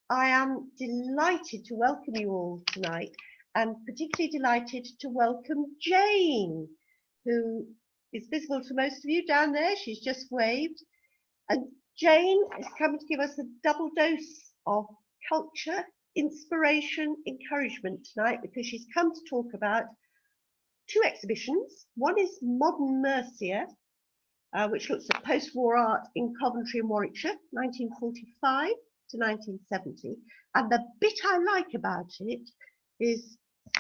I am delighted to welcome you all tonight, and particularly delighted to welcome Jane, who is visible to most of you down there. She's just waved. And Jane is coming to give us a double dose of culture, inspiration, encouragement tonight, because she's come to talk about two exhibitions. One is Modern Mercia, which looks at post-war art in Coventry and Warwickshire, 1945 to 1970. And the bit I like about it is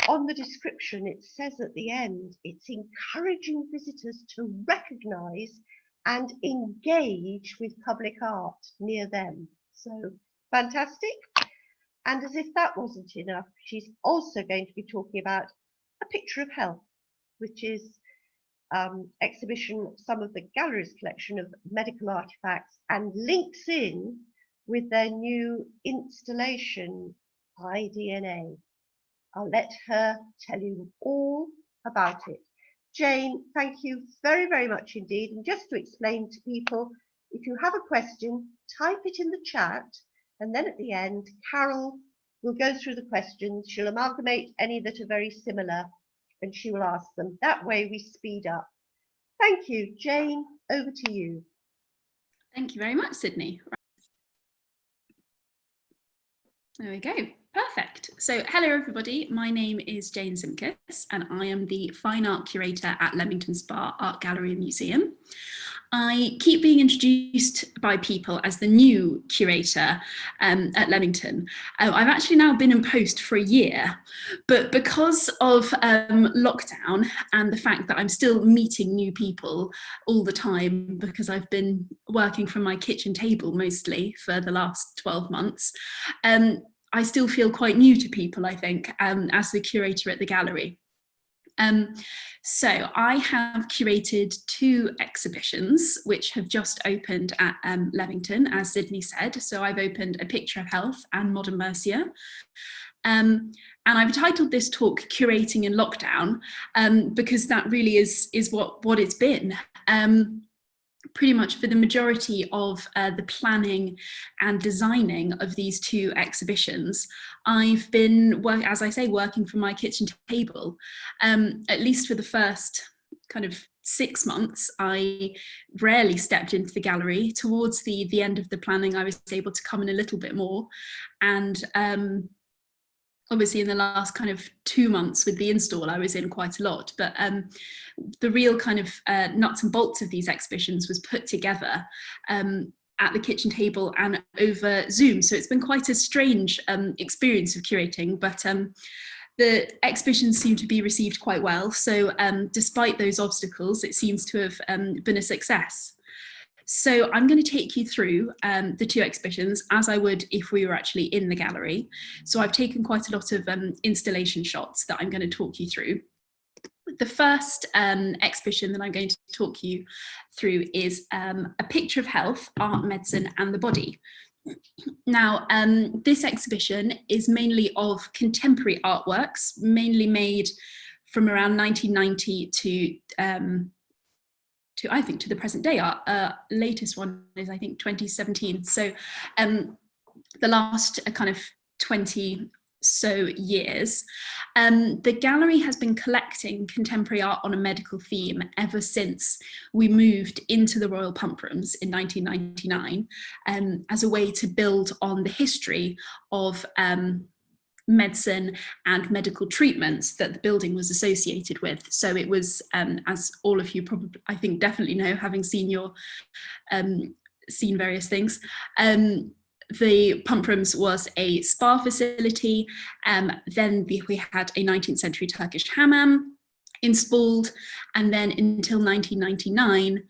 on the description, it says at the end, it's encouraging visitors to recognise and engage with public art near them. So fantastic. And as if that wasn't enough, she's also going to be talking about A Picture of Health, which is exhibition of some of the gallery's collection of medical artifacts and links in with their new installation, iDNA. I'll let her tell you all about it. Jane, thank you very, very much indeed. And just to explain to people, if you have a question, type it in the chat, and then at the end, Carol will go through the questions. She'll amalgamate any that are very similar, and she will ask them. That way we speed up. Thank you. Jane, over to you. Thank you very much, Sydney. There we go. Perfect. So hello everybody, my name is Jane Simkis and I am the Fine Art Curator at Leamington Spa Art Gallery and Museum. I keep being introduced by people as the new curator at Leamington. I've actually now been in post for a year, but because of lockdown and the fact that I'm still meeting new people all the time because I've been working from my kitchen table mostly for the last 12 months, I still feel quite new to people, I think, as the curator at the gallery. So I have curated two exhibitions which have just opened at Leamington, as Sydney said. So I've opened A Picture of Health and Modern Mercia. And I've titled this talk Curating in Lockdown because that really is what it's been. Pretty much for the majority of the planning and designing of these two exhibitions, I've been, as I say, working from my kitchen table. At least for the first kind of 6 months, I rarely stepped into the gallery. Towards the end of the planning, I was able to come in a little bit more. And obviously in the last kind of 2 months with the install, I was in quite a lot, but the real kind of nuts and bolts of these exhibitions was put together at the kitchen table and over Zoom. So it's been quite a strange experience of curating, but the exhibitions seem to be received quite well. So despite those obstacles, it seems to have been a success. So I'm going to take you through the two exhibitions as I would if we were actually in the gallery. So I've taken quite a lot of installation shots that I'm going to talk you through. The first exhibition that I'm going to talk you through is A Picture of Health, Art, Medicine and the Body. Now, this exhibition is mainly of contemporary artworks, mainly made from around 1990 to I think to the present day. Our latest one is I think 2017. So the last kind of 20 so years. The gallery has been collecting contemporary art on a medical theme ever since we moved into the Royal Pump Rooms in 1999 as a way to build on the history of medicine and medical treatments that the building was associated with. So it was, as all of you probably, I think, definitely know, having seen your seen various things, the Pump Rooms was a spa facility. Then we had a 19th century Turkish hammam installed, and then until 1999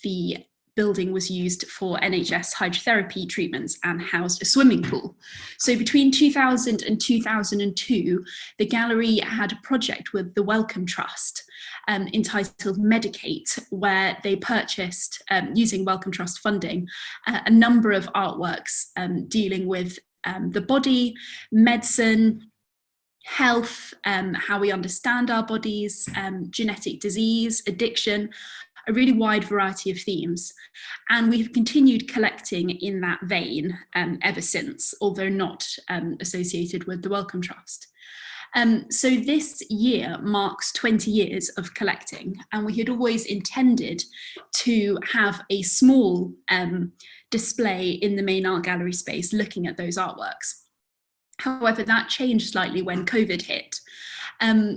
the building was used for NHS hydrotherapy treatments and housed a swimming pool. So between 2000 and 2002, the gallery had a project with the Wellcome Trust entitled Medicate, where they purchased, using Wellcome Trust funding, a number of artworks dealing with the body, medicine, health, how we understand our bodies, genetic disease, addiction, a really wide variety of themes. And we've continued collecting in that vein ever since, although not associated with the Wellcome Trust. So this year marks 20 years of collecting, and we had always intended to have a small display in the main art gallery space looking at those artworks. However, that changed slightly when COVID hit.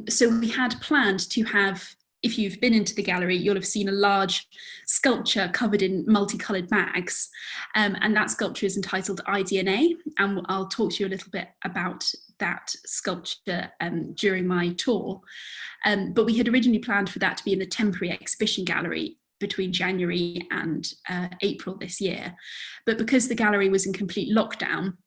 So we had planned to have, if you've been into the gallery, you'll have seen a large sculpture covered in multicolored bags. And that sculpture is entitled iDNA. And I'll talk to you a little bit about that sculpture during my tour. But we had originally planned for that to be in the temporary exhibition gallery between January and April this year. But because the gallery was in complete lockdown,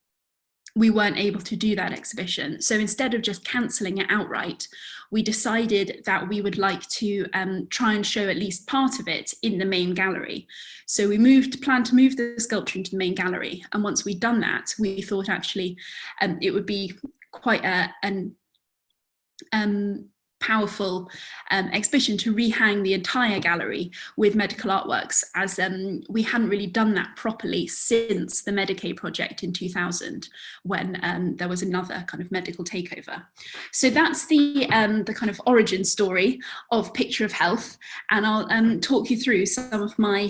we weren't able to do that exhibition. So instead of just cancelling it outright, we decided that we would like to try and show at least part of it in the main gallery. So we planned to move the sculpture into the main gallery. And once we'd done that, we thought actually it would be quite an powerful exhibition to rehang the entire gallery with medical artworks, as we hadn't really done that properly since the Medicaid project in 2000, when there was another kind of medical takeover. So that's the kind of origin story of Picture of Health, and I'll talk you through some of my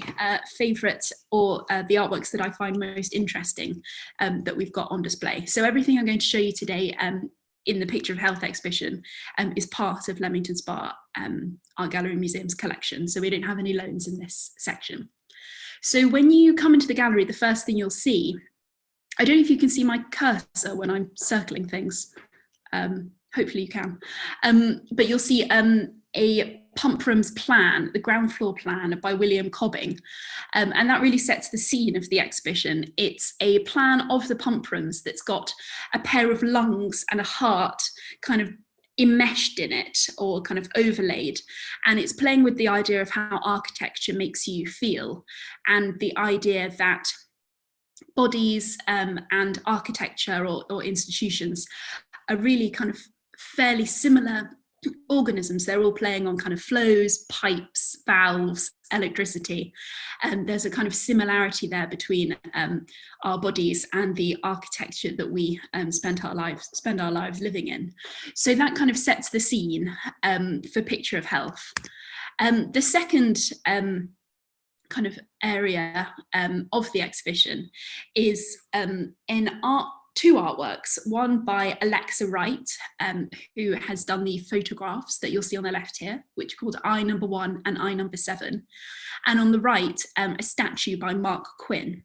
favourite or the artworks that I find most interesting that we've got on display. So everything I'm going to show you today in the Picture of Health exhibition is part of Leamington Spa Art Gallery Museum's collection. So we don't have any loans in this section. So when you come into the gallery, the first thing you'll see, I don't know if you can see my cursor when I'm circling things. Hopefully you can. But you'll see a Pump Rooms plan, the ground floor plan by William Cobbing. And that really sets the scene of the exhibition. It's a plan of the pump rooms that's got a pair of lungs and a heart kind of enmeshed in it, or kind of overlaid. And it's playing with the idea of how architecture makes you feel, and the idea that bodies and architecture or institutions are really kind of fairly similar organisms. They're all playing on kind of flows, pipes, valves, electricity, and there's a kind of similarity there between our bodies and the architecture that we spend our lives living in. So that kind of sets the scene for Picture of Health. The second kind of area of the exhibition is in two artworks, one by Alexa Wright, who has done the photographs that you'll see on the left here, which are called Eye Number 1 and Eye Number 7. And on the right, a statue by Mark Quinn.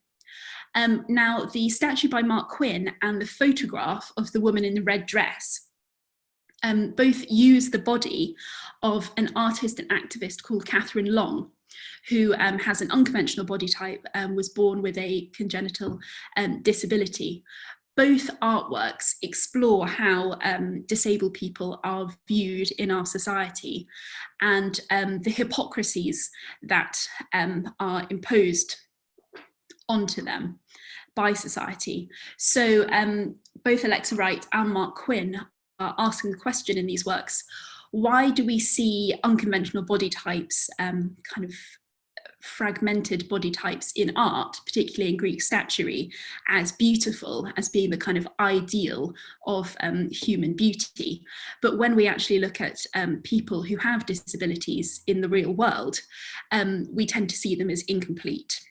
Now, the statue by Mark Quinn and the photograph of the woman in the red dress both use the body of an artist and activist called Catherine Long, who has an unconventional body type and was born with a congenital disability. Both artworks explore how disabled people are viewed in our society, and the hypocrisies that are imposed onto them by society. So both Alexa Wright and Mark Quinn are asking the question in these works, why do we see unconventional body types, kind of fragmented body types in art, particularly in Greek statuary, as beautiful, as being the kind of ideal of human beauty? But when we actually look at people who have disabilities in the real world, we tend to see them as incomplete.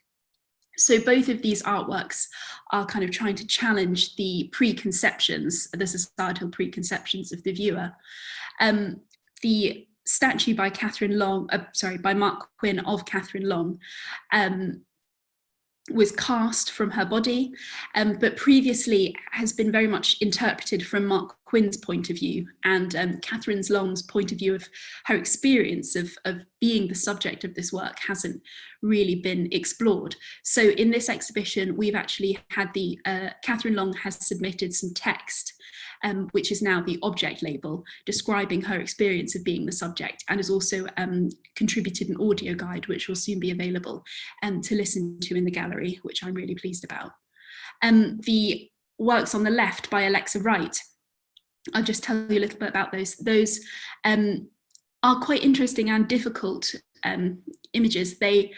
So both of these artworks are kind of trying to challenge the preconceptions, the societal preconceptions of the viewer. The statue by by Mark Quinn of Catherine Long was cast from her body, but previously has been very much interpreted from Mark Quinn's point of view, and Catherine Long's point of view of her experience of being the subject of this work hasn't really been explored. So in this exhibition, we've actually had Catherine Long has submitted some text, which is now the object label, describing her experience of being the subject, and has also contributed an audio guide, which will soon be available to listen to in the gallery, which I'm really pleased about. The works on the left by Alexa Wright, I'll just tell you a little bit about those. Those are quite interesting and difficult images, they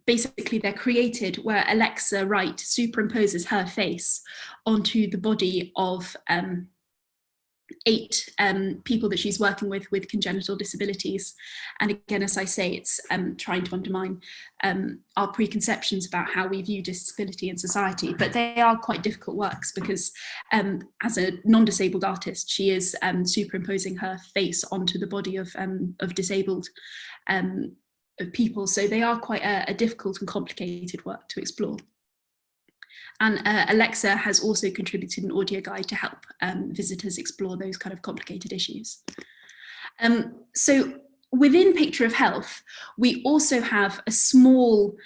basically they're created where Alexa Wright superimposes her face onto the body of 8 people that she's working with congenital disabilities. And again, as I say, it's trying to undermine our preconceptions about how we view disability in society. But they are quite difficult works because as a non-disabled artist, she is superimposing her face onto the body of disabled of people. So they are quite a difficult and complicated work to explore. And Alexa has also contributed an audio guide to help visitors explore those kind of complicated issues. So within Picture of Health, we also have a small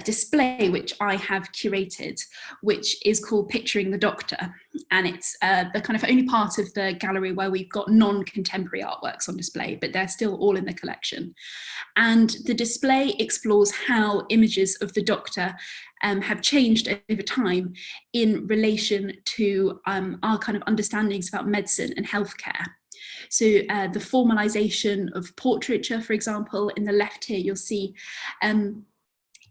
display which I have curated, which is called Picturing the Doctor. And it's the kind of only part of the gallery where we've got non-contemporary artworks on display, but they're still all in the collection. And the display explores how images of the Doctor have changed over time in relation to our kind of understandings about medicine and healthcare. So the formalization of portraiture, for example, in the left here, you'll see in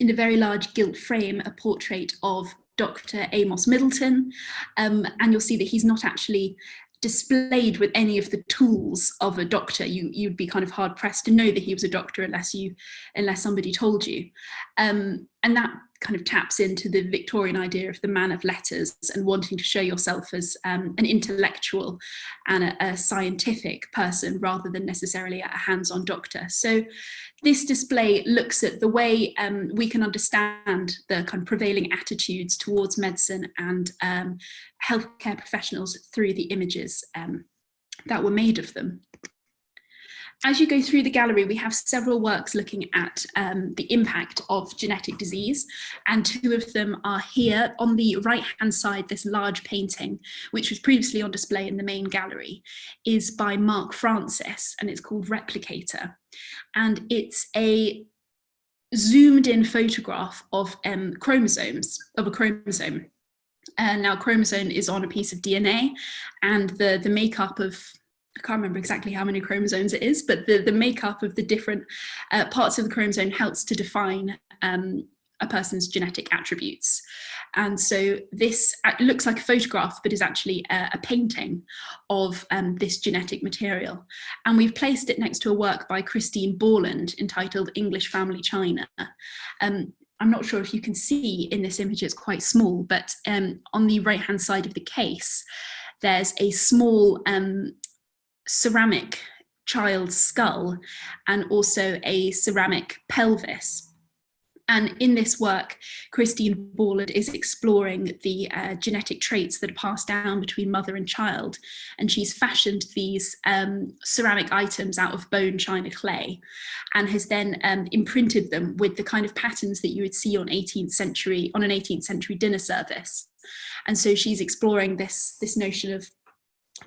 a very large gilt frame, a portrait of Dr. Amos Middleton, and you'll see that he's not actually displayed with any of the tools of a doctor. You'd be kind of hard pressed to know that he was a doctor unless somebody told you. And that kind of taps into the Victorian idea of the man of letters and wanting to show yourself as an intellectual and a scientific person rather than necessarily a hands-on doctor. So this display looks at the way we can understand the kind of prevailing attitudes towards medicine and healthcare professionals through the images that were made of them. As you go through the gallery, we have several works looking at the impact of genetic disease, and 2 of them are here. On the right-hand side, this large painting, which was previously on display in the main gallery, is by Mark Francis, and it's called Replicator. And it's a zoomed-in photograph of chromosomes, of a chromosome. Now, chromosome is on a piece of DNA, and the makeup of, I can't remember exactly how many chromosomes it is, but the makeup of the different parts of the chromosome helps to define a person's genetic attributes. And so this looks like a photograph, but is actually a painting of this genetic material. And we've placed it next to a work by Christine Borland entitled English Family China. I'm not sure if you can see in this image, it's quite small, but on the right-hand side of the case, there's a small ceramic child's skull and also a ceramic pelvis. And in this work, Christine Borland is exploring the genetic traits that are passed down between mother and child. And she's fashioned these ceramic items out of bone china clay and has then imprinted them with the kind of patterns that you would see on an 18th century dinner service. And so she's exploring this notion of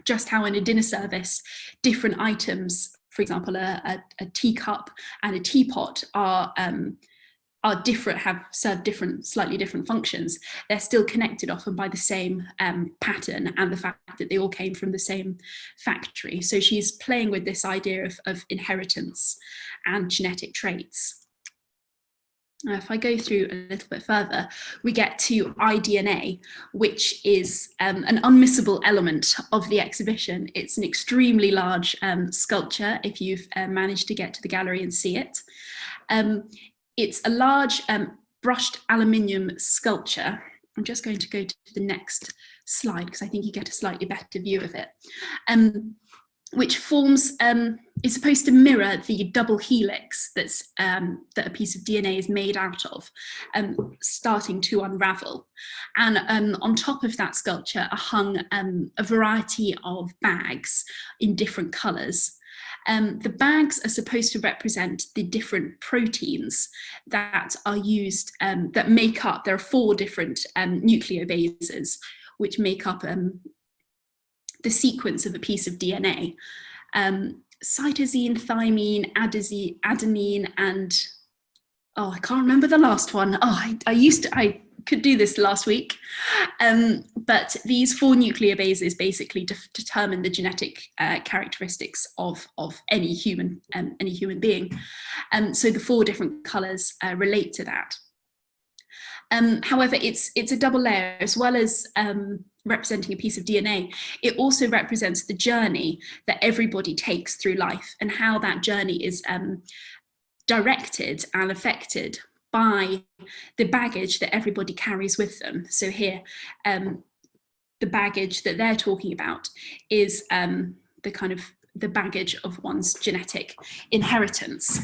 just how in a dinner service, different items, for example, a teacup and a teapot are different, serve slightly different functions. They're still connected often by the same pattern and the fact that they all came from the same factory. So she's playing with this idea of inheritance and genetic traits. If I go through a little bit further, we get to iDNA, which is an unmissable element of the exhibition. It's an extremely large sculpture, if you've managed to get to the gallery and see it. It's a large brushed aluminium sculpture. I'm just going to go to the next slide because I think you get a slightly better view of it. Which forms, is supposed to mirror the double helix that a piece of DNA is made out of, starting to unravel. And on top of that sculpture are hung a variety of bags in different colours. The bags are supposed to represent the different proteins that are used, that make up, there are 4 different nucleobases, which make up the sequence of a piece of DNA. Cytosine, thymine, adenine, and I can't remember the last one. I could do this last week. But these 4 nuclear bases basically determine the genetic characteristics of any human being. So the 4 different colours relate to that. However, it's a double layer. As well as representing a piece of DNA, it also represents the journey that everybody takes through life, and how that journey is directed and affected by the baggage that everybody carries with them. So here, the baggage that they're talking about is the baggage of one's genetic inheritance.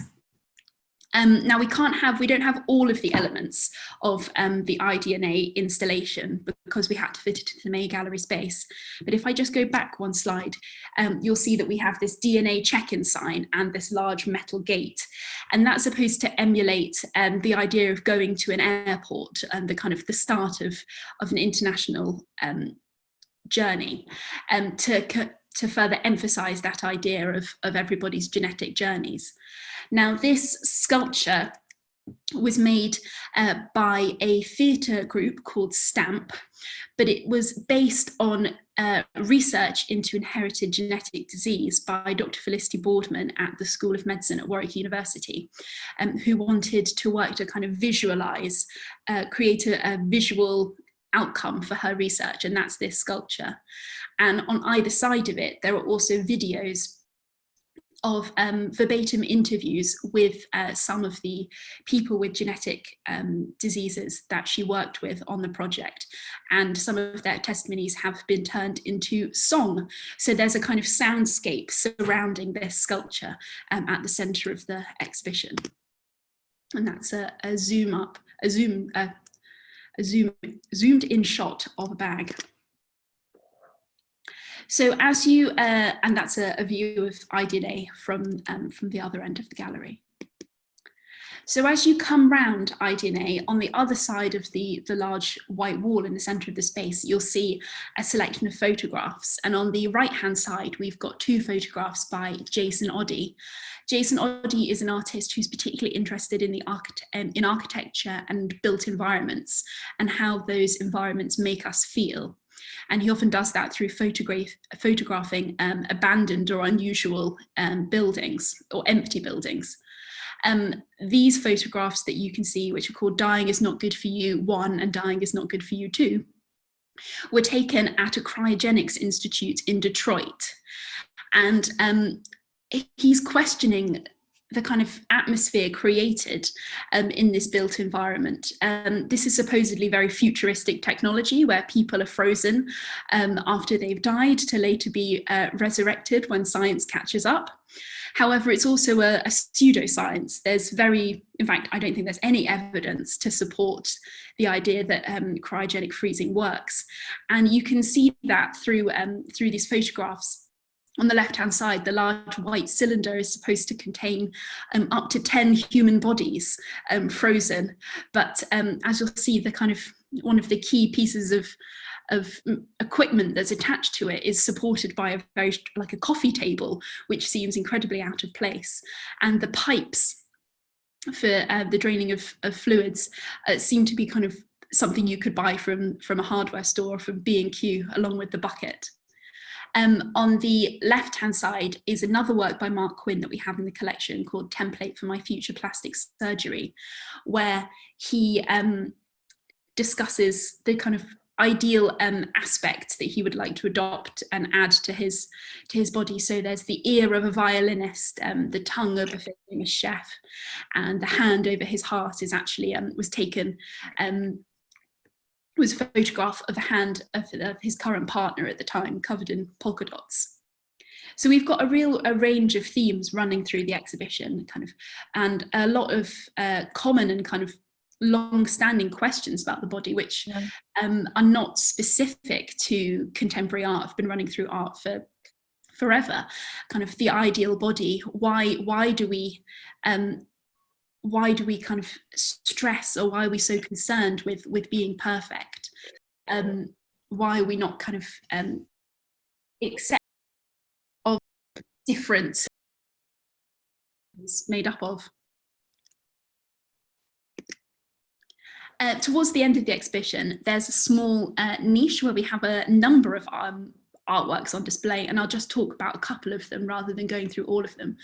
Now we don't have all of the elements of the iDNA installation, because we had to fit it into the main gallery space. But if I just go back one slide, you'll see that we have this DNA check-in sign and this large metal gate. And that's supposed to emulate the idea of going to an airport and the start of an international journey, to further emphasize that idea of everybody's genetic journeys. Now, this sculpture was made by a theatre group called STAMP, but it was based on research into inherited genetic disease by Dr. Felicity Boardman at the School of Medicine at Warwick University, who wanted to work to kind of visualize, create a visual outcome for her research, and that's this sculpture. And on either side of it, there are also videos of verbatim interviews with some of the people with genetic diseases that she worked with on the project. And some of their testimonies have been turned into song. So there's a kind of soundscape surrounding this sculpture at the center of the exhibition. And that's a zoomed in shot of a bag. So as you, and that's a view of iDNA from the other end of the gallery. So as you come round iDNA, on the other side of the large white wall in the centre of the space, you'll see a selection of photographs. And on the right-hand side, we've got 2 photographs by Jason Oddie. Jason Oddie is an artist who's particularly interested in in architecture and built environments, and how those environments make us feel. And he often does that through photographing abandoned or unusual buildings or empty buildings. These photographs that you can see, which are called Dying is Not Good for You 1 and Dying is Not Good for You 2, were taken at a cryogenics institute in Detroit. And he's questioning the kind of atmosphere created in this built environment. This is supposedly very futuristic technology, where people are frozen after they've died to later be resurrected when science catches up. However, it's also a pseudoscience. In fact, I don't think there's any evidence to support the idea that cryogenic freezing works. And you can see that through these photographs. On the left-hand side, the large white cylinder is supposed to contain up to 10 human bodies frozen. But as you'll see, one of the key pieces of equipment that's attached to it is supported by a coffee table, which seems incredibly out of place. And the pipes for the draining of fluids seem to be kind of something you could buy from a hardware store, from B&Q, along with the bucket. On the left-hand side is another work by Mark Quinn that we have in the collection called Template for My Future Plastic Surgery, where he discusses the kind of ideal aspects that he would like to adopt and add to his body. So there's the ear of a violinist, the tongue of a chef, and the hand over his heart is actually was a photograph of the hand of his current partner at the time, covered in polka dots. So we've got a range of themes running through the exhibition, and a lot of common and kind of long-standing questions about the body, which are not specific to contemporary art. Have been running through art for forever. Kind of the ideal body. Why do we kind of stress, or why are we so concerned with being perfect? Why are we not kind of accept of different made up of? Towards the end of the exhibition, there's a small niche where we have a number of artworks on display, and I'll just talk about a couple of them rather than going through all of them.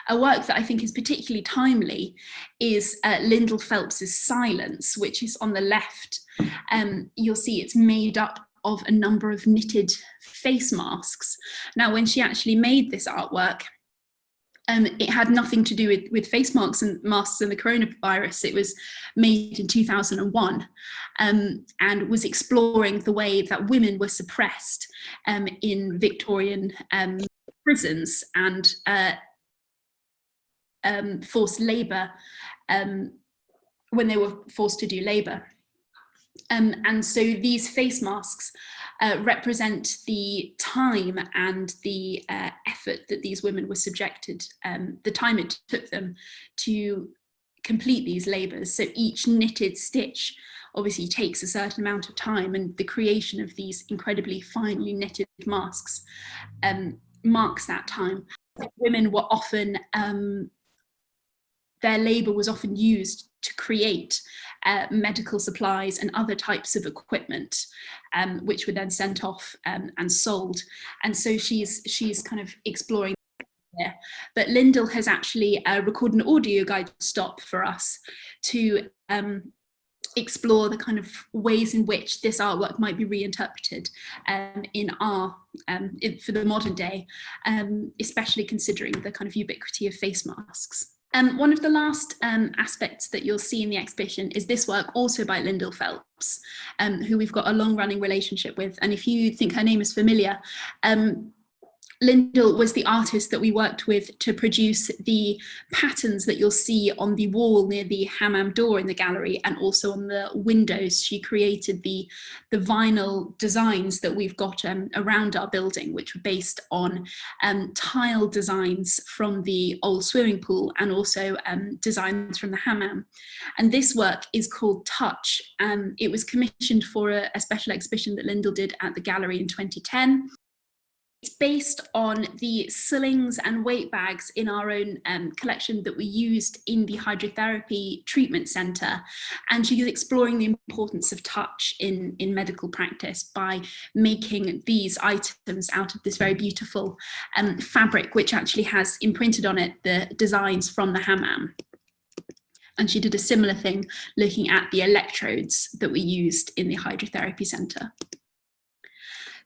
A work that I think is particularly timely is Lyndall Phelps's Silence, which is on the left. You'll see it's made up of a number of knitted face masks. Now, when she actually made this artwork, it had nothing to do with face masks and the coronavirus. It was made in 2001 and was exploring the way that women were suppressed in Victorian prisons and forced labour when they were forced to do labour. And so these face masks represent the time and the effort that these women were subjected, the time it took them to complete these labours. So each knitted stitch obviously takes a certain amount of time, and the creation of these incredibly finely knitted masks marks that time. Women were often, their labour was often used to create medical supplies and other types of equipment, which were then sent off and sold. And so she's kind of exploring there. But Lyndall has actually recorded an audio guide stop for us to explore the kind of ways in which this artwork might be reinterpreted in our for the modern day, especially considering the kind of ubiquity of face masks. One of the last aspects that you'll see in the exhibition is this work also by Lyndall Phelps, who we've got a long-running relationship with. And if you think her name is familiar, Lyndall was the artist that we worked with to produce the patterns that you'll see on the wall near the hammam door in the gallery, and also on the windows. She created the vinyl designs that we've got around our building, which were based on tile designs from the old swimming pool and also designs from the hammam. And this work is called Touch. It was commissioned for a special exhibition that Lyndall did at the gallery in 2010. It's based on the slings and weight bags in our own collection that we used in the hydrotherapy treatment centre. And she is exploring the importance of touch in medical practice by making these items out of this very beautiful fabric, which actually has imprinted on it the designs from the hammam. And she did a similar thing looking at the electrodes that we used in the hydrotherapy centre.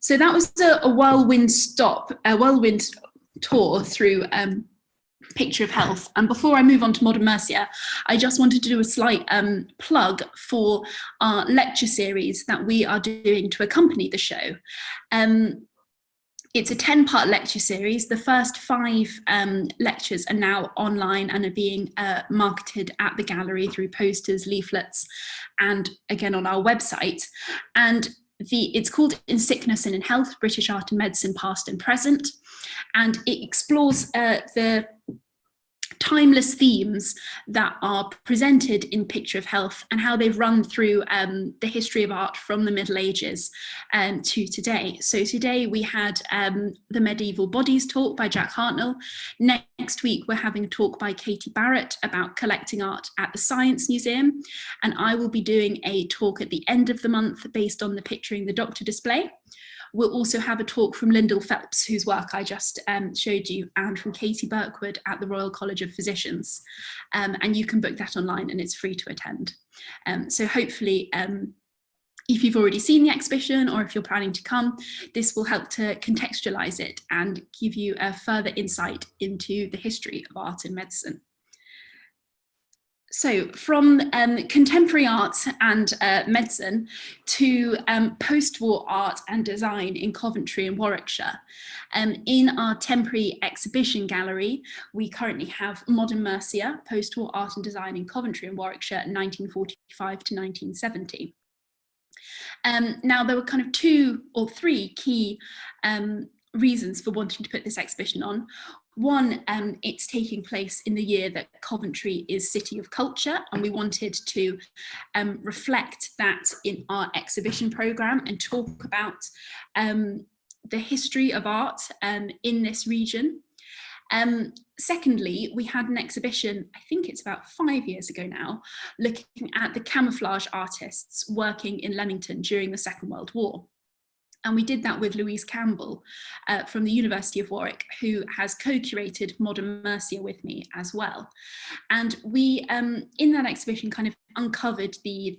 So that was a whirlwind tour through Picture of Health. And before I move on to Modern Mercia, I just wanted to do a slight plug for our lecture series that we are doing to accompany the show. It's a 10-part lecture series. The first 5 lectures are now online and are being marketed at the gallery through posters, leaflets, and again on our website. And it's called In Sickness and in Health, British Art and Medicine, Past and Present. And it explores the timeless themes that are presented in Picture of Health and how they've run through the history of art from the Middle Ages to today. So today we had the Medieval Bodies talk by Jack Hartnell. Next week we're having a talk by Katie Barrett about collecting art at the Science Museum. And I will be doing a talk at the end of the month based on the Picturing the Doctor display. We'll also have a talk from Lyndall Phelps, whose work I just showed you, and from Katie Birkwood at the Royal College of Physicians. And you can book that online and it's free to attend. So hopefully, if you've already seen the exhibition or if you're planning to come, this will help to contextualise it and give you a further insight into the history of art and medicine. So from contemporary art and medicine to post-war art and design in Coventry and Warwickshire. In our temporary exhibition gallery, we currently have Modern Mercia, post-war art and design in Coventry and Warwickshire, 1945 to 1970. Now there were kind of 2 or 3 key reasons for wanting to put this exhibition on. One, it's taking place in the year that Coventry is City of Culture, and we wanted to reflect that in our exhibition programme and talk about the history of art in this region. Secondly, we had an exhibition, I think it's about 5 years ago now, looking at the camouflage artists working in Leamington during the Second World War. And we did that with Louise Campbell from the University of Warwick, who has co-curated Modern Mercia with me as well. And we, in that exhibition, kind of uncovered the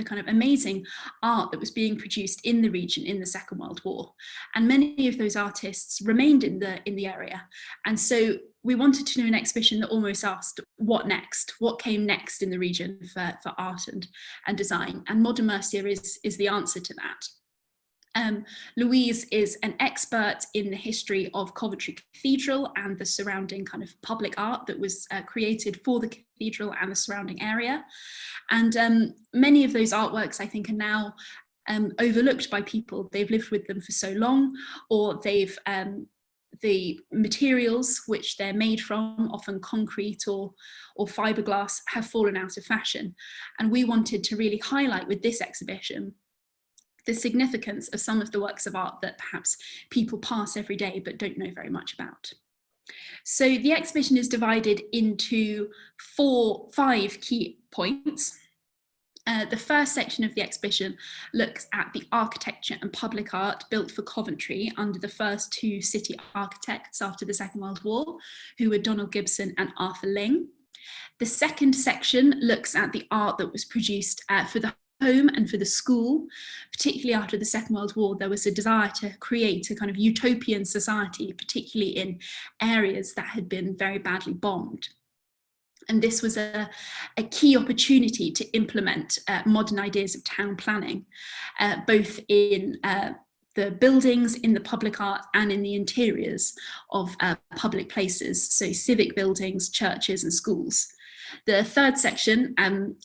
kind of amazing art that was being produced in the region in the Second World War. And many of those artists remained in the area. And so we wanted to do an exhibition that almost asked, what next? What came next in the region for art and design? And Modern Mercia is the answer to that. Louise is an expert in the history of Coventry Cathedral and the surrounding kind of public art that was created for the cathedral and the surrounding area. And many of those artworks, I think, are now overlooked by people. They've lived with them for so long, or they've the materials which they're made from, often concrete or fiberglass, have fallen out of fashion. And we wanted to really highlight with this exhibition the significance of some of the works of art that perhaps people pass every day but don't know very much about. So the exhibition is divided into 5 key points. The first section of the exhibition looks at the architecture and public art built for Coventry under the first 2 city architects after the Second World War, who were Donald Gibson and Arthur Ling. The second section looks at the art that was produced for the home and for the school. Particularly after the Second World War, there was a desire to create a kind of utopian society, particularly in areas that had been very badly bombed. And this was a key opportunity to implement modern ideas of town planning, both in the buildings, in the public art, and in the interiors of public places, so civic buildings, churches and schools. The third section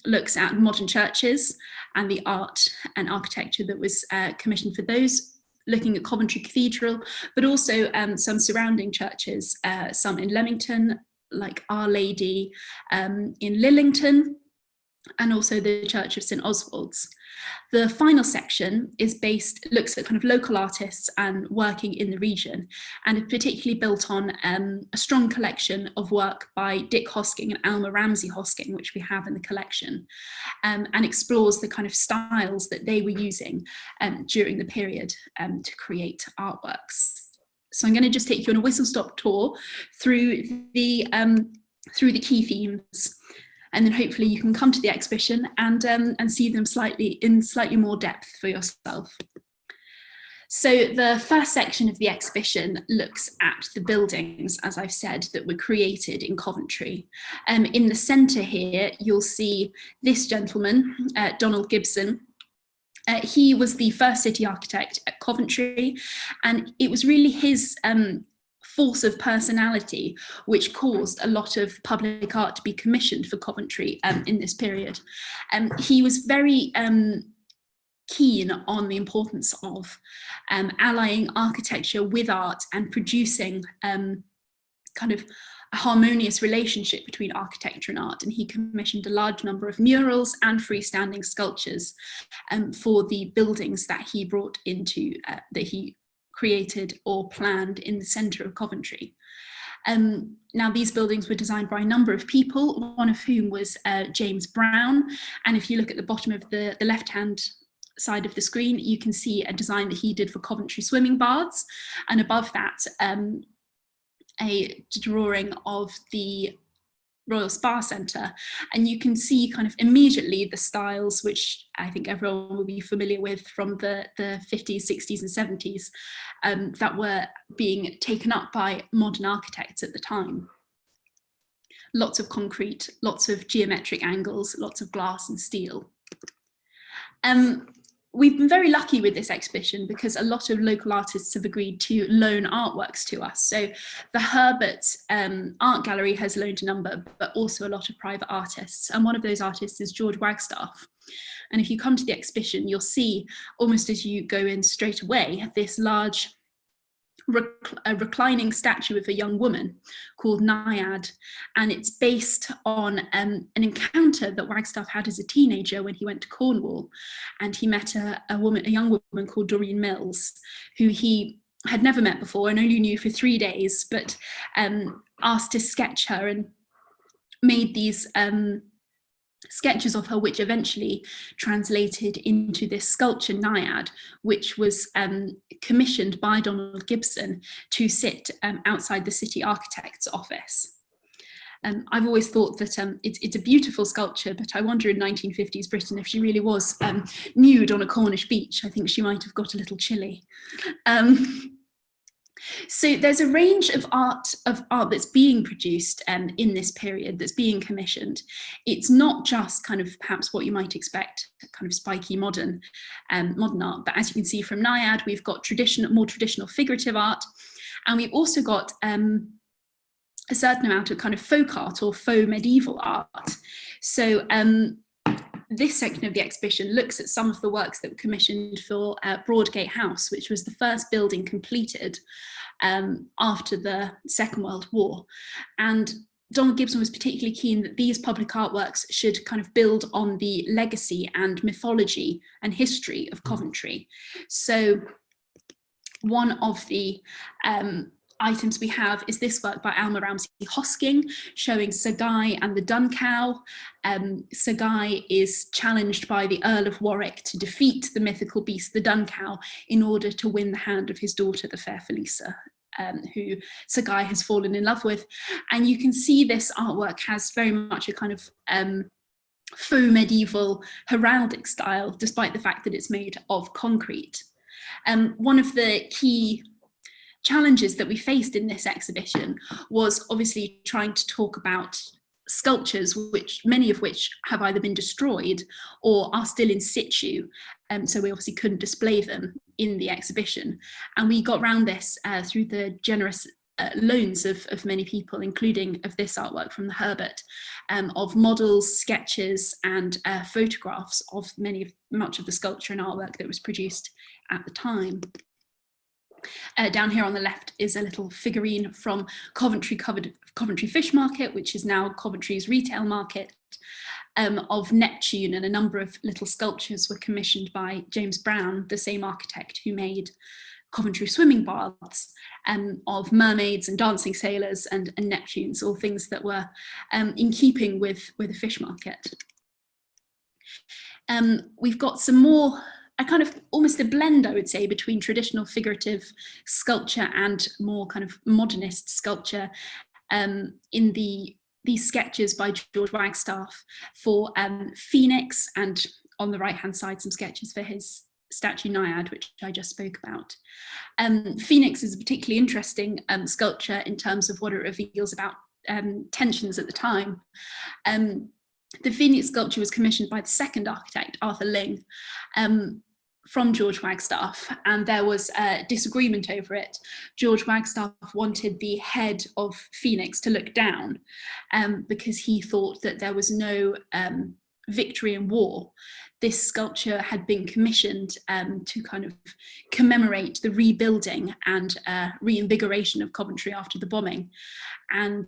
looks at modern churches and the art and architecture that was commissioned for those, looking at Coventry Cathedral, but also some surrounding churches, some in Leamington, like Our Lady in Lillington, and also the Church of St Oswald's. The final section looks at kind of local artists and working in the region, and is particularly built on a strong collection of work by Dick Hosking and Alma Ramsey Hosking, which we have in the collection, and explores the kind of styles that they were using during the period to create artworks. So I'm going to just take you on a whistle-stop tour through the key themes. And then hopefully you can come to the exhibition and see them in slightly more depth for yourself. So the first section of the exhibition looks at the buildings, as I've said, that were created in Coventry. In the centre here, you'll see this gentleman, Donald Gibson. He was the first city architect at Coventry, and it was really his force of personality which caused a lot of public art to be commissioned for Coventry in this period. He was very keen on the importance of allying architecture with art and producing kind of a harmonious relationship between architecture and art, and he commissioned a large number of murals and freestanding sculptures for the buildings that he brought into, that he created or planned in the centre of Coventry. Now these buildings were designed by a number of people, one of whom was James Brown, and if you look at the bottom of the left-hand side of the screen, you can see a design that he did for Coventry swimming baths, and above that a drawing of the Royal Spa Centre, and you can see kind of immediately the styles which I think everyone will be familiar with from the 50s, 60s and 70s that were being taken up by modern architects at the time. Lots of concrete, lots of geometric angles, lots of glass and steel. We've been very lucky with this exhibition because a lot of local artists have agreed to loan artworks to us. So the Herbert Art Gallery has loaned a number, but also a lot of private artists. And one of those artists is George Wagstaff. And if you come to the exhibition, you'll see, almost as you go in straight away, this large reclining statue of a young woman called Naiad, and it's based on an encounter that Wagstaff had as a teenager when he went to Cornwall, and he met a young woman called Doreen Mills, who he had never met before and only knew for 3 days, but asked to sketch her, and made these sketches of her, which eventually translated into this sculpture Naiad, which was commissioned by Donald Gibson to sit outside the city architect's office. I've always thought that it's a beautiful sculpture, but I wonder in 1950s Britain if she really was nude on a Cornish beach. I think she might have got a little chilly. So there's a range of art that's being produced in this period, that's being commissioned. It's not just kind of perhaps what you might expect, kind of spiky modern art, but as you can see from Naiad, we've got more traditional figurative art, and we've also got a certain amount of kind of folk art or faux medieval art. So this section of the exhibition looks at some of the works that were commissioned for Broadgate House, which was the first building completed after the Second World War. And Donald Gibson was particularly keen that these public artworks should kind of build on the legacy and mythology and history of Coventry. So one of the items we have is this work by Alma Ramsey Hosking, showing Sir Guy and the Dun Cow. Sir Guy is challenged by the Earl of Warwick to defeat the mythical beast, the Dun Cow, in order to win the hand of his daughter, the fair Felisa, who Sir Guy has fallen in love with. And you can see this artwork has very much a kind of faux medieval heraldic style, despite the fact that it's made of concrete. One of the key challenges that we faced in this exhibition was obviously trying to talk about sculptures, many of which have either been destroyed or are still in situ, so we obviously couldn't display them in the exhibition. And we got around this through the generous loans of many people, including of this artwork from the Herbert, of models, sketches, and photographs of much of the sculpture and artwork that was produced at the time. Down here on the left is a little figurine from Coventry Fish Market, which is now Coventry's retail market, of Neptune, and a number of little sculptures were commissioned by James Brown, the same architect who made Coventry swimming baths, of mermaids and dancing sailors and Neptunes, all things that were in keeping with a fish market. We've got some more, a kind of almost a blend, I would say, between traditional figurative sculpture and more kind of modernist sculpture in these sketches by George Wagstaff for Phoenix, and on the right hand side some sketches for his statue Naiad, which I just spoke about. Phoenix is a particularly interesting sculpture in terms of what it reveals about tensions at the time. The Phoenix sculpture was commissioned by the second architect, Arthur Ling, from George Wagstaff, and there was a disagreement over it. George Wagstaff wanted the head of Phoenix to look down because he thought that there was no victory in war. This sculpture had been commissioned to kind of commemorate the rebuilding and reinvigoration of Coventry after the bombing. And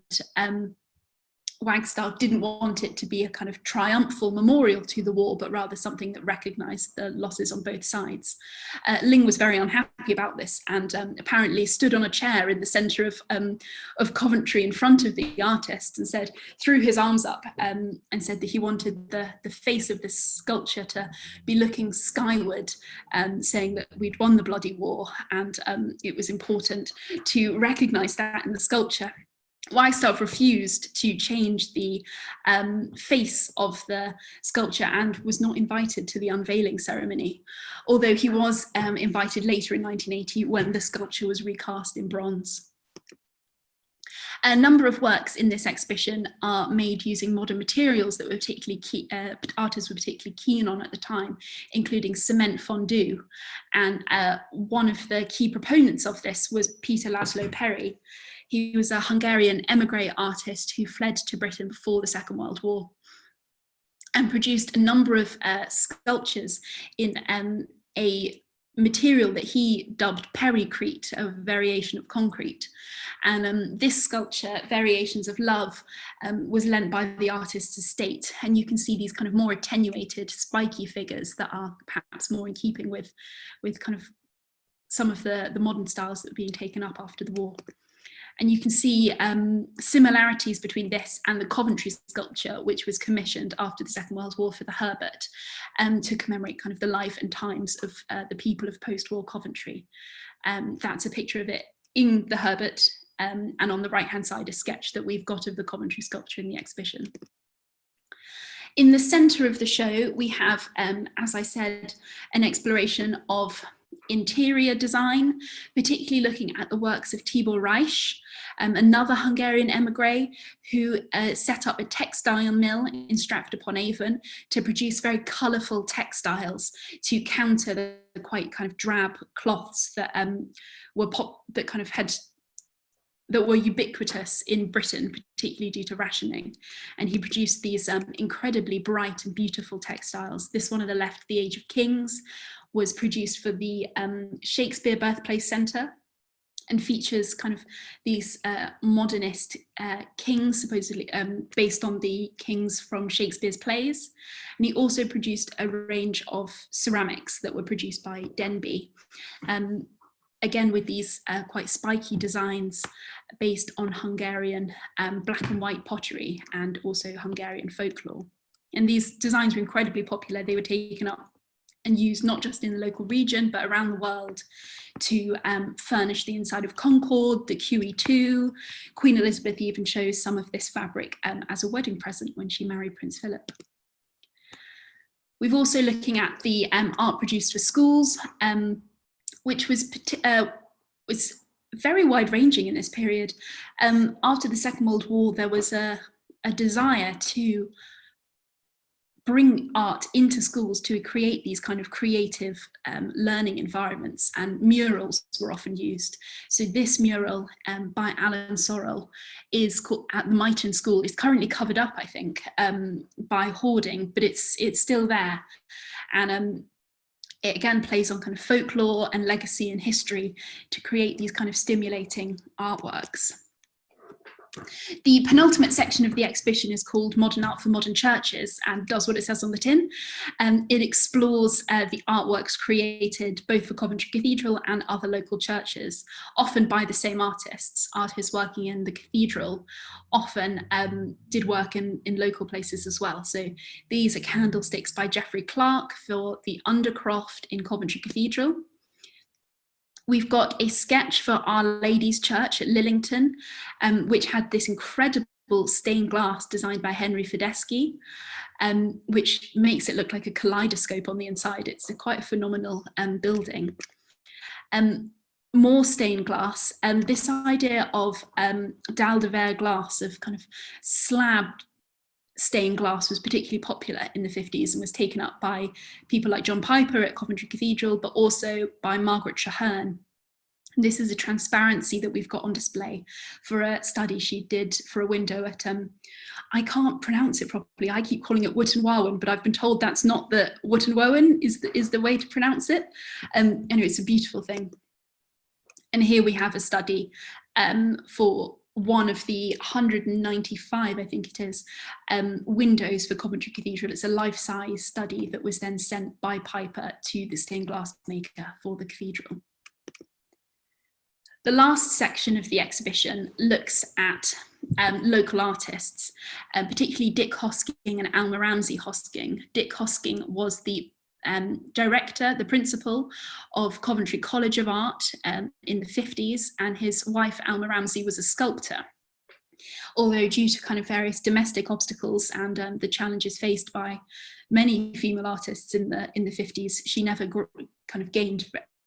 Wagstaff didn't want it to be a kind of triumphal memorial to the war, but rather something that recognised the losses on both sides. Ling was very unhappy about this, and apparently stood on a chair in the centre of Coventry in front of the artist and said, threw his arms up and said that he wanted the face of this sculpture to be looking skyward, saying that we'd won the bloody war, and it was important to recognise that in the sculpture. Wagstaff refused to change the face of the sculpture and was not invited to the unveiling ceremony, although he was invited later in 1980 when the sculpture was recast in bronze. A number of works in this exhibition are made using modern materials that were particularly artists were particularly keen on at the time, including cement fondue. And one of the key proponents of this was Peter Laszlo Perry. He was a Hungarian emigre artist who fled to Britain before the Second World War and produced a number of sculptures in a material that he dubbed Perrycrete, a variation of concrete. And this sculpture, Variations of Love, was lent by the artist's estate. And you can see these kind of more attenuated, spiky figures that are perhaps more in keeping with kind of some of the modern styles that were being taken up after the war. And you can see similarities between this and the Coventry sculpture, which was commissioned after the Second World War for the Herbert, to commemorate kind of the life and times of the people of post-war Coventry. That's a picture of it in the Herbert, and on the right-hand side, a sketch that we've got of the Coventry sculpture in the exhibition. In the centre of the show, we have, as I said, an exploration of interior design, particularly looking at the works of Tibor Reich, another Hungarian emigre who set up a textile mill in Stratford-upon-Avon to produce very colourful textiles to counter the quite kind of drab cloths that were ubiquitous in Britain, particularly due to rationing. And he produced these incredibly bright and beautiful textiles. This one on the left, The Age of Kings, was produced for the Shakespeare Birthplace Centre and features kind of these modernist kings, supposedly based on the kings from Shakespeare's plays. And he also produced a range of ceramics that were produced by Denby. Again, with these quite spiky designs based on Hungarian black and white pottery and also Hungarian folklore. And these designs were incredibly popular. They were taken up and used not just in the local region, but around the world to furnish the inside of Concorde, the QE2. Queen Elizabeth even chose some of this fabric as a wedding present when she married Prince Philip. We've also looking at the art produced for schools, which was very wide-ranging in this period. After the Second World War, there was a desire to bring art into schools to create these kind of creative learning environments, and murals were often used. So this mural by Alan Sorrell is called at the Myton School. It's currently covered up, I think, by hoarding, but it's still there. And it again plays on kind of folklore and legacy and history to create these kind of stimulating artworks. The penultimate section of the exhibition is called Modern Art for Modern Churches and does what it says on the tin. It explores the artworks created both for Coventry Cathedral and other local churches, often by the same artists. Artists working in the cathedral often did work in local places as well. So these are candlesticks by Geoffrey Clark for the Undercroft in Coventry Cathedral. We've got a sketch for Our Lady's Church at Lillington, which had this incredible stained glass designed by Henry Fideschi, which makes it look like a kaleidoscope on the inside. It's quite a phenomenal building. More stained glass, this idea of dalle de verre glass, of kind of slabbed stained glass, was particularly popular in the 50s and was taken up by people like John Piper at Coventry Cathedral, but also by Margaret Traherne. This is a transparency that we've got on display for a study she did for a window at, I can't pronounce it properly, I keep calling it Wootton Wawen, but I've been told that's not the Wootton Wawen is the way to pronounce it. Anyway, it's a beautiful thing. And here we have a study for one of the 195, I think it is, windows for Coventry Cathedral. It's a life-size study that was then sent by Piper to the stained glass maker for the cathedral. The last section of the exhibition looks at local artists, particularly Dick Hosking and Alma Ramsey Hosking. Dick Hosking was the director, the principal of Coventry College of Art in the 50s, and his wife Alma Ramsey was a sculptor. Although due to kind of various domestic obstacles and the challenges faced by many female artists in the 50s, she never kind of gained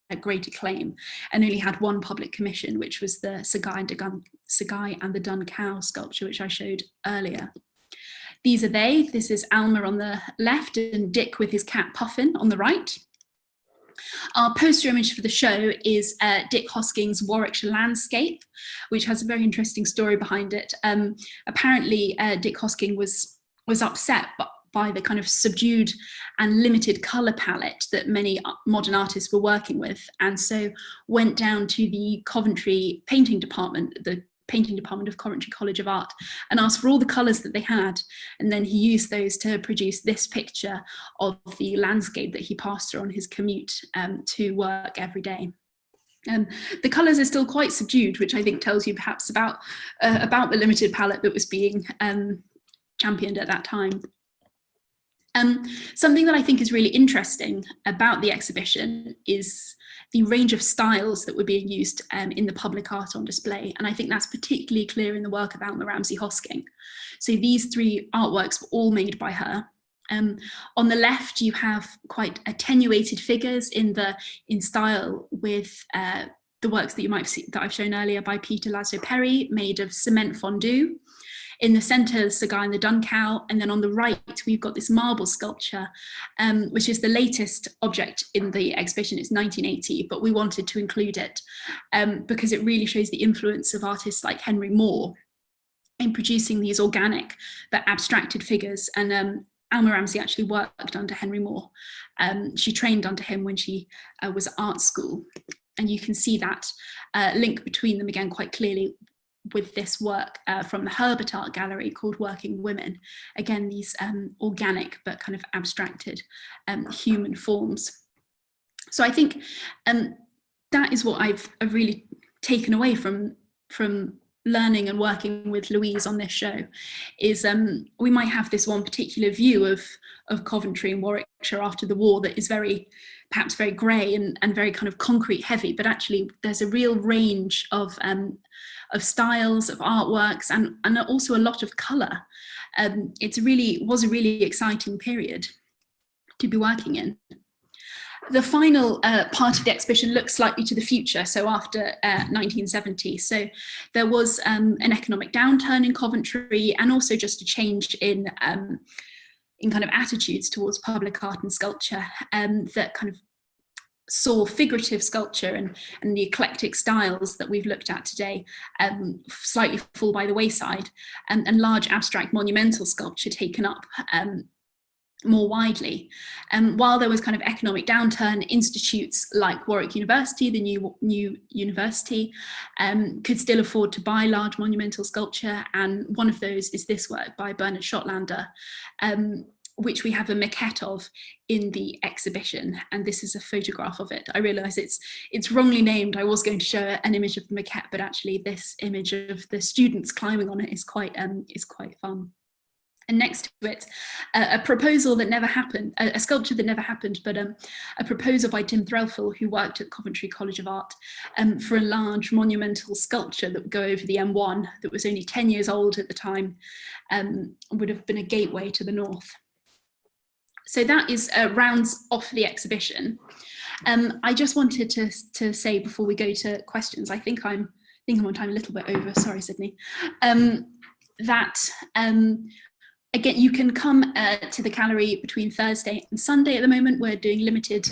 a great acclaim and only had one public commission, which was the Sir Guy and the Dun Cow sculpture, which I showed earlier. These are they. This is Alma on the left and Dick with his cat Puffin on the right. Our poster image for the show is Dick Hosking's Warwickshire landscape, which has a very interesting story behind it. Apparently, Dick Hosking was upset by the kind of subdued and limited colour palette that many modern artists were working with, and so went down to the Coventry painting department, the painting department of Coventry College of Art, and asked for all the colours that they had, and then he used those to produce this picture of the landscape that he passed through on his commute to work every day. The colours are still quite subdued, which I think tells you perhaps about the limited palette that was being championed at that time. Something that I think is really interesting about the exhibition is the range of styles that were being used in the public art on display. And I think that's particularly clear in the work of Alma Ramsey Hosking. So these three artworks were all made by her. On the left, you have quite attenuated figures in style with the works that you might see that I've shown earlier by Peter Laszlo Perry, made of cement fondue. In the centre, the Guy and the Dun Cow, and then on the right, we've got this marble sculpture, which is the latest object in the exhibition. It's 1980, but we wanted to include it because it really shows the influence of artists like Henry Moore in producing these organic but abstracted figures. And Alma Ramsey actually worked under Henry Moore. She trained under him when she was at art school. And you can see that link between them again quite clearly with this work from the Herbert Art Gallery called Working Women. Again, these organic but kind of abstracted human forms. So I think that is what I've really taken away from learning and working with Louise on this show, is we might have this one particular view of Coventry and Warwickshire after the war that is perhaps very grey and very kind of concrete heavy, but actually there's a real range of styles, of artworks, and also a lot of colour. It was a really exciting period to be working in. The final part of the exhibition looks slightly to the future, so after 1970. So there was an economic downturn in Coventry, and also just a change in kind of attitudes towards public art and sculpture that kind of saw figurative sculpture and the eclectic styles that we've looked at today slightly fall by the wayside, and large abstract monumental sculpture taken up more widely. While there was kind of economic downturn, institutes like Warwick University, the new university, could still afford to buy large monumental sculpture, and one of those is this work by Bernard Schottlander, which we have a maquette of in the exhibition, and this is a photograph of it. I realise it's wrongly named. I was going to show an image of the maquette, but actually this image of the students climbing on it is quite fun. And next to it, a proposal that never happened, a sculpture that never happened, but a proposal by Tim Threlfall, who worked at Coventry College of Art, for a large monumental sculpture that would go over the M1, that was only 10 years old at the time, would have been a gateway to the north. So that is rounds off the exhibition. I just wanted to say before we go to questions, I think I'm on time a little bit over, sorry Sydney, that again, you can come to the gallery between Thursday and Sunday. At the moment, we're doing limited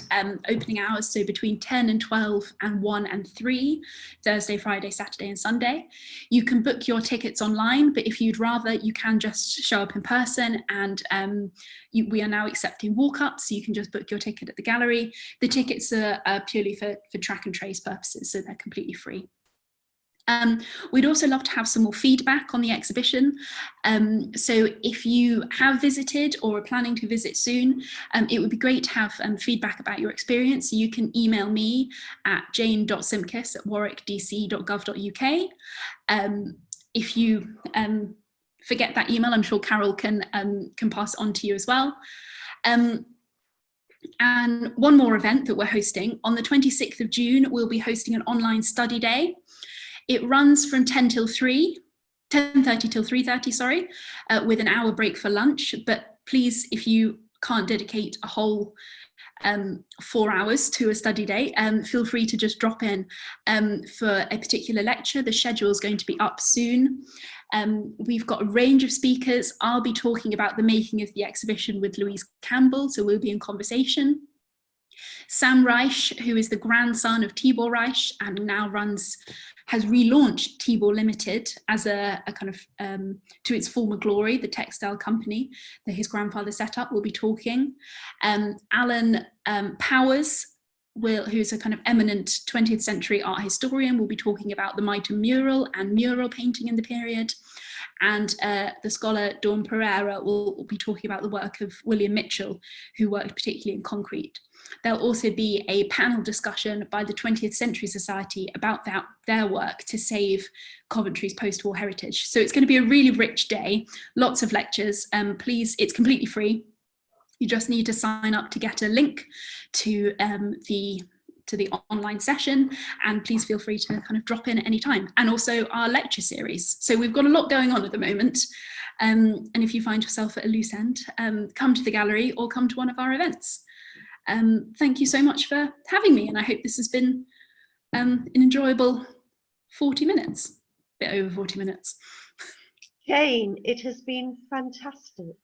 opening hours, so between 10 and 12 and 1 and 3, Thursday, Friday, Saturday and Sunday. You can book your tickets online, but if you'd rather, you can just show up in person, and we are now accepting walk-ups, so you can just book your ticket at the gallery. The tickets are purely for track and trace purposes, so they're completely free. We'd also love to have some more feedback on the exhibition. So if you have visited or are planning to visit soon, it would be great to have feedback about your experience. So you can email me at jane.simkis@warwickdc.gov.uk. If you forget that email, I'm sure Carol can pass it on to you as well. And one more event that we're hosting. On the 26th of June, we'll be hosting an online study day. It runs from 10:30 till 3:30, sorry, with an hour break for lunch. But please, if you can't dedicate a whole 4 hours to a study day, feel free to just drop in for a particular lecture. The schedule is going to be up soon. We've got a range of speakers. I'll be talking about the making of the exhibition with Louise Campbell, so we'll be in conversation. Sam Reich, who is the grandson of Tibor Reich and now has relaunched Tibor Limited as a kind of to its former glory, the textile company that his grandfather set up, will be talking. Alan Powers, who's a kind of eminent 20th century art historian, will be talking about the Mitre mural and mural painting in the period. and the scholar Dawn Pereira will be talking about the work of William Mitchell, who worked particularly in concrete. There'll also be a panel discussion by the 20th Century Society about their work to save Coventry's post-war heritage. So it's going to be a really rich day, lots of lectures. Please, it's completely free. You just need to sign up to get a link to the online session, and please feel free to kind of drop in at any time. And also our lecture series. So we've got a lot going on at the moment. And if you find yourself at a loose end, come to the gallery or come to one of our events. Thank you so much for having me, and I hope this has been an enjoyable 40 minutes, a bit over 40 minutes. Jane, it has been fantastic.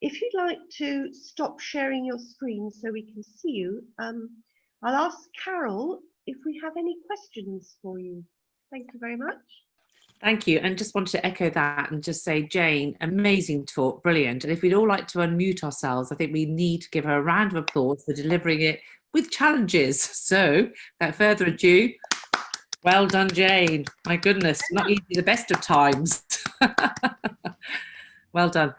If you'd like to stop sharing your screen so we can see you, I'll ask Carol if we have any questions for you. Thank you very much. Thank you, and just wanted to echo that and just say, Jane, amazing talk, brilliant. And if we'd all like to unmute ourselves, I think we need to give her a round of applause for delivering it with challenges. So, without further ado, well done, Jane. My goodness, not easy the best of times. Well done.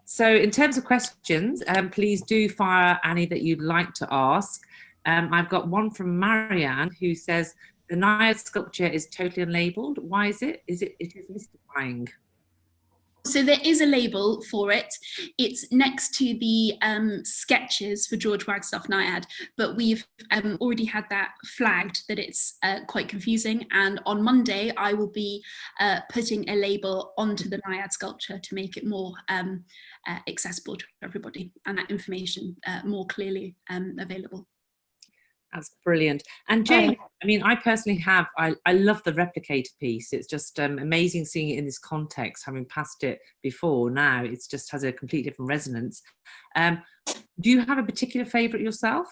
So in terms of questions, please do fire any that you'd like to ask. I've got one from Marianne who says, the Naiad sculpture is totally unlabeled. Why is it? It is mystifying. So there is a label for it. It's next to the sketches for George Wagstaff Naiad, but we've already had that flagged that it's quite confusing. And on Monday, I will be putting a label onto the Naiad sculpture to make it more accessible to everybody, and that information more clearly available. That's brilliant. And Jane, I mean, I personally I love the replicator piece. It's just amazing seeing it in this context, having passed it before. Now it's just has a completely different resonance. Do you have a particular favourite yourself?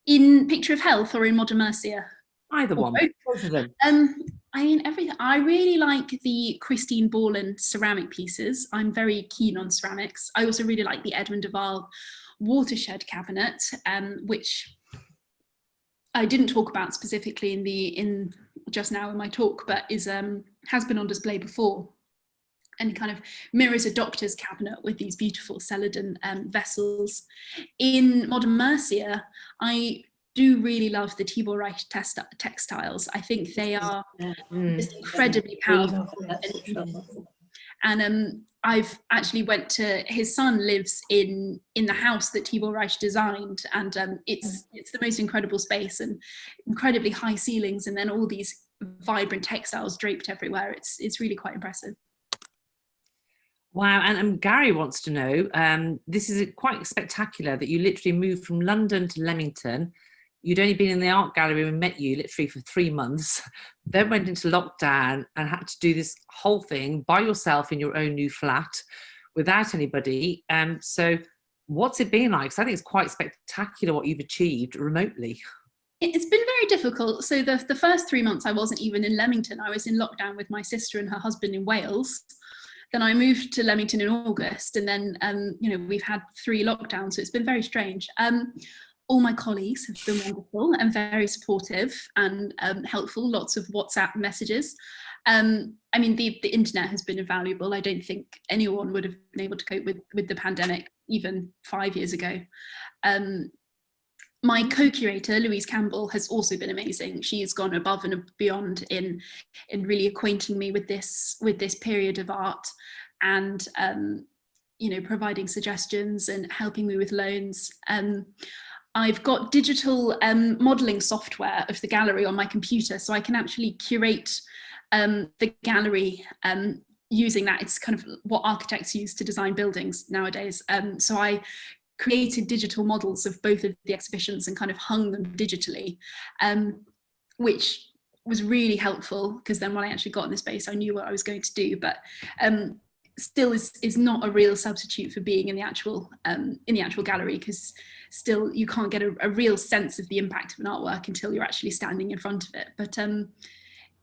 In Picture of Health or in Modern Mercia? Either one. Both of them. I mean, everything. I really like the Christine Borland ceramic pieces. I'm very keen on ceramics. I also really like the Edmund de Waal watershed cabinet, which I didn't talk about specifically in just now in my talk, but has been on display before, and kind of mirrors a doctor's cabinet with these beautiful celadon vessels. In Modern Mercia, I do really love the Tibor Reich textiles. I think they are just incredibly powerful. And I've actually went to, his son lives in the house that Tibor Reich designed, and it's the most incredible space and incredibly high ceilings, and then all these vibrant textiles draped everywhere. It's really quite impressive. Wow, and Gary wants to know, this is quite spectacular that you literally moved from London to Leamington. You'd only been in the art gallery and met you literally for 3 months, then went into lockdown and had to do this whole thing by yourself in your own new flat without anybody. So what's it been like? Because I think it's quite spectacular what you've achieved remotely. It's been very difficult. So the first 3 months I wasn't even in Leamington. I was in lockdown with my sister and her husband in Wales. Then I moved to Leamington in August, and then we've had 3 lockdowns, so it's been very strange. All my colleagues have been wonderful and very supportive and helpful, lots of WhatsApp messages. I mean, the internet has been invaluable. I don't think anyone would have been able to cope with the pandemic even 5 years ago. My co-curator, Louise Campbell, has also been amazing. She's gone above and beyond in really acquainting me with this period of art, and providing suggestions and helping me with loans. I've got digital modelling software of the gallery on my computer, so I can actually curate the gallery using that. It's kind of what architects use to design buildings nowadays. So I created digital models of both of the exhibitions and kind of hung them digitally, which was really helpful, because then when I actually got in the space, I knew what I was going to do. But still is not a real substitute for being in the actual gallery, because still you can't get a real sense of the impact of an artwork until you're actually standing in front of it. But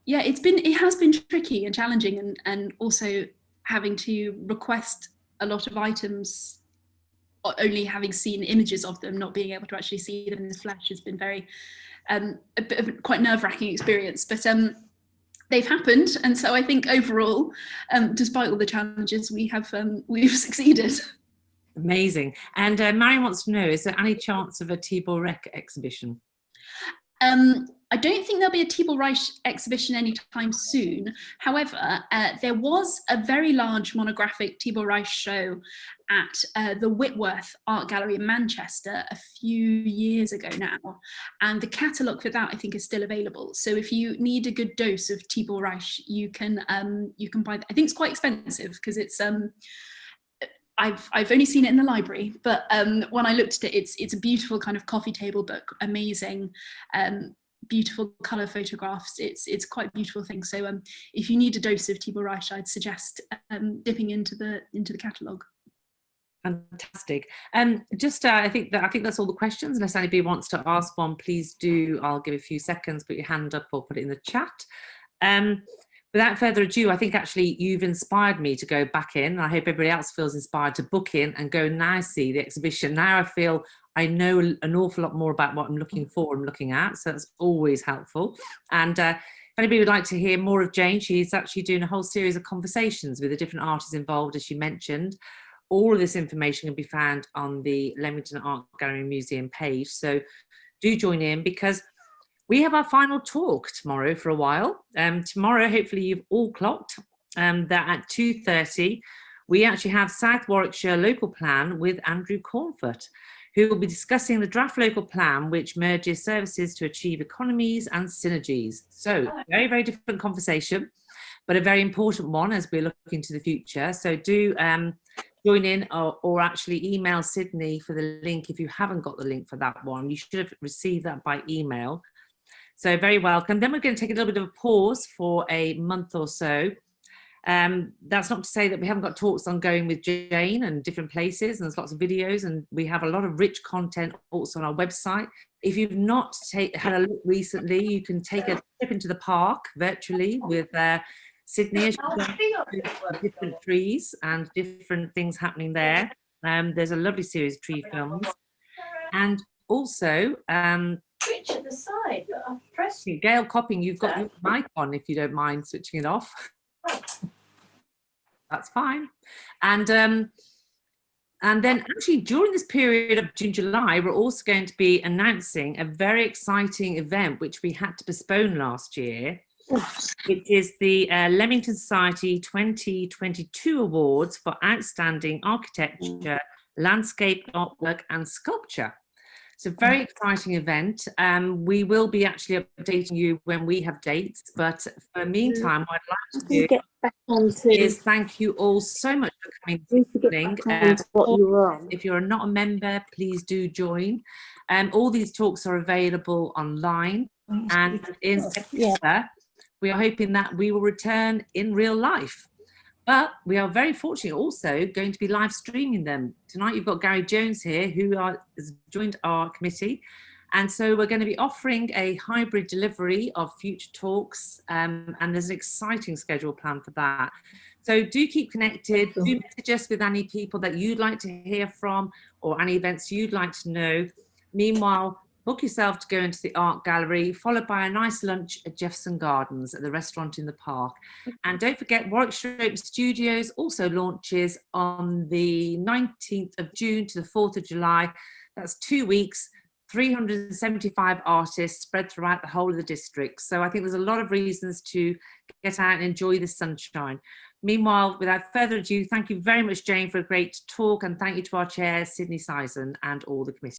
yeah, it has been tricky and challenging, and also having to request a lot of items, only having seen images of them, not being able to actually see them in the flesh, has been very a bit of a quite nerve-wracking experience. But they've happened, and so I think overall, despite all the challenges, we've succeeded. Amazing. And Marion wants to know, is there any chance of a Tibor Rek exhibition? I don't think there'll be a Tibor Reich exhibition anytime soon. However, there was a very large monographic Tibor Reich show at the Whitworth Art Gallery in Manchester a few years ago now, and the catalogue for that I think is still available. So if you need a good dose of Tibor Reich, you can buy that. I think it's quite expensive because it's I've only seen it in the library, but when I looked at it, it's a beautiful kind of coffee table book, amazing, beautiful colour photographs. It's quite a beautiful thing. So if you need a dose of Tibor Reich, I'd suggest dipping into the catalogue. Fantastic. I think that's all the questions. Unless anybody wants to ask one, please do. I'll give a few seconds. Put your hand up or put it in the chat. Without further ado, I think actually you've inspired me to go back in. I hope everybody else feels inspired to book in and go now see the exhibition. Now I feel I know an awful lot more about what I'm looking for and looking at, so that's always helpful. And if anybody would like to hear more of Jane, she's actually doing a whole series of conversations with the different artists involved, as she mentioned. All of this information can be found on the Leamington Art Gallery and Museum page, so do join in, because we have our final talk tomorrow for a while. Tomorrow, hopefully you've all clocked that at 2:30, we actually have South Warwickshire Local Plan with Andrew Cornfoot, who will be discussing the draft local plan, which merges services to achieve economies and synergies. So very, very different conversation, but a very important one as we're looking to the future. So do join in or actually email Sydney for the link if you haven't got the link for that one. You should have received that by email. So very welcome. Then we're going to take a little bit of a pause for a month or so. That's not to say that we haven't got talks ongoing with Jane and different places, and there's lots of videos, and we have a lot of rich content also on our website. If you've not had a look recently, you can take a trip into the park virtually with Sydney. Different trees and different things happening there. There's a lovely series of tree films. And also, switch at the side, but I've pressed it. Gail Copping, you've got your mic on if you don't mind switching it off. That's fine. And then actually during this period of June, July, we're also going to be announcing a very exciting event which we had to postpone last year, which is the Leamington Society 2022 Awards for Outstanding Architecture, Landscape Artwork and Sculpture. It's a very exciting event. We will be actually updating you when we have dates, but for the meantime, what I'd like to do is thank you all so much for coming this evening. If you're not a member, please do join. All these talks are available online, and in September, we are hoping that we will return in real life. But we are very fortunate also going to be live streaming them. Tonight you've got Gary Jones here who has joined our committee. And so we're going to be offering a hybrid delivery of future talks, and there's an exciting schedule planned for that. So do keep connected, do message us with any people that you'd like to hear from or any events you'd like to know. Meanwhile, book yourself to go into the art gallery, followed by a nice lunch at Jefferson Gardens at the restaurant in the park. And don't forget, Warwickshire Open Studios also launches on the 19th of June to the 4th of July. That's 2 weeks, 375 artists spread throughout the whole of the district. So I think there's a lot of reasons to get out and enjoy the sunshine. Meanwhile, without further ado, thank you very much, Jane, for a great talk, and thank you to our chair, Sydney Sison, and all the committee.